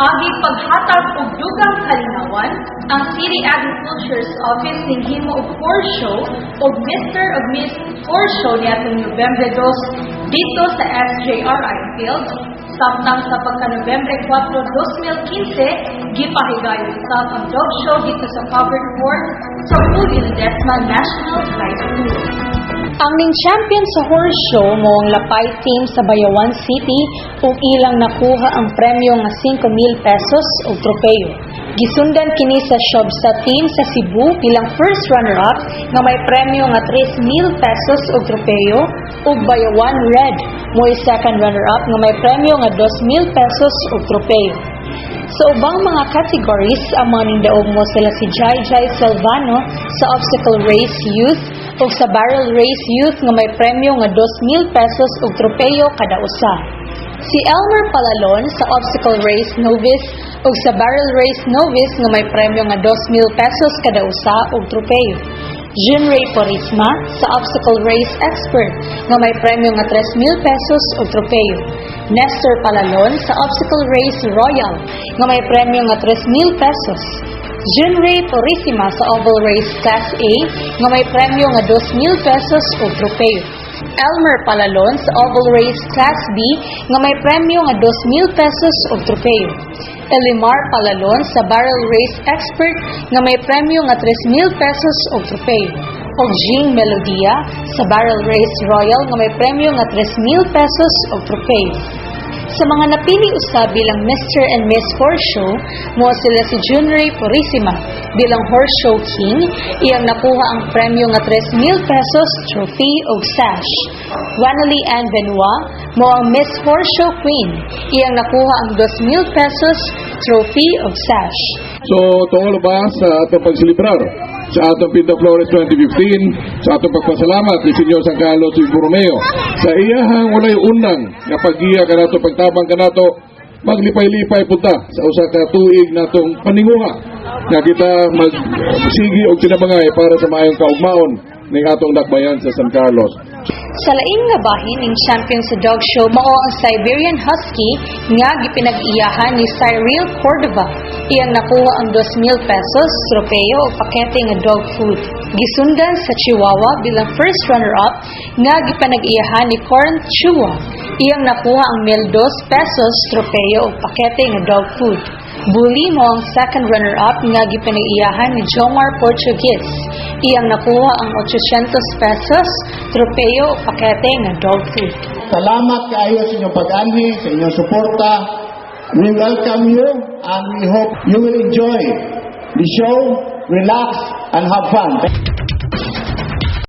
Agi paghatag og dugang kalinawan, ang City Agriculture's Office ning himo og horse show og Mr. ug Miss Horse Show niadtong Nobyembre 2 dito sa SJRI Field. Samtang sa pagka-Nobyembre 4, 2015, gipahigayon usab ang dog show dito sa covered court sa Julio Ledesma National High School. Ang ning champion sa horse show mo ang Lapay team sa Bayawan City ug ilang nakuha ang premyo nga 5,000 pesos ug tropeyo. Gisundan kini sa Shobsa team sa Cebu bilang first runner-up nga may premyo nga 3,000 pesos ug tropeyo ug Bayawan Red mo'y second runner-up nga may premyo nga 2,000 pesos ug tropeyo. Sa ubang mga categories, ang mga nindaog mo sila si Jai Jai Silvano sa Obstacle Race Youth ug sa Barrel Race Youth nga may premyo nga 2,000 pesos ug tropeyo kada usa. Si Elmer Palalon sa Obstacle Race Novice ug sa Barrel Race Novice nga may premyo nga 2,000 pesos kada usa ug tropeyo. Junray Porisma sa Obstacle Race Expert nga may premyo nga 3,000 pesos ug tropeyo. Nestor Palalon sa Obstacle Race Royal nga may premyo nga 3,000 pesos. Junray Porissima sa Oval Race Class A nga may premyo nga 2,000 pesos ug tropeyo. Elmer Palalon sa Oval Race Class B nga may premyo nga 2,000 pesos ug tropeyo. Elimar Palalon sa Barrel Race Expert nga may premyo nga 3,000 pesos ug tropeyo. O Jean Melodia sa Barrel Race Royal nga may premyo nga 3,000 pesos ug tropeyo. Sa mga napili usab bilang Mr. and Miss Horse Show, mo sila si Junray Porissima bilang Horse Show King, iyang nakuha ang premyo nga 3,000 pesos, trophy ug sash. Wanali Ann Benoit mo ang Miss Horse Show Queen, iyang nakuha ang 2,000 pesos, trophy ug sash. So, to all of us sa atong pagsilibrar sa atong Pinto Flores 2015, sa atong pagpasalamat ni Senyor San Carlos y Borromeo sa iyahang walay unang nga pag-iya kanato pagtabang kanato maglipay-lipay punta sa usa ka tuig natong paninguha nga kita magsigi og tinabangay para sa maayong kaugmaon ning atong dakbayan sa San Carlos. Sa laing nga bahin ning champion sa dog show mao ang Siberian Husky nga gipinag-iyahan ni Cyril Cordova. Iyang nakuha ang 2,000 pesos, tropeyo o pakete nga dog food. Gisundan sa Chihuahua bilang first runner-up nga gipinag-iyahan ni Corn Chua. Iyang nakuha ang 1,002 pesos, tropeyo o pakete nga dog food. Bully mo ang second runner-up nga gipinag-iyahan ni Jomar Portuguese. Iyang nakuha ang 800 pesos, tropeyo o pakete nga dog food. Salamat kaayo sa inyong pag-anhi, sa inyong suporta. We welcome you and we hope you will enjoy the show, relax and have fun.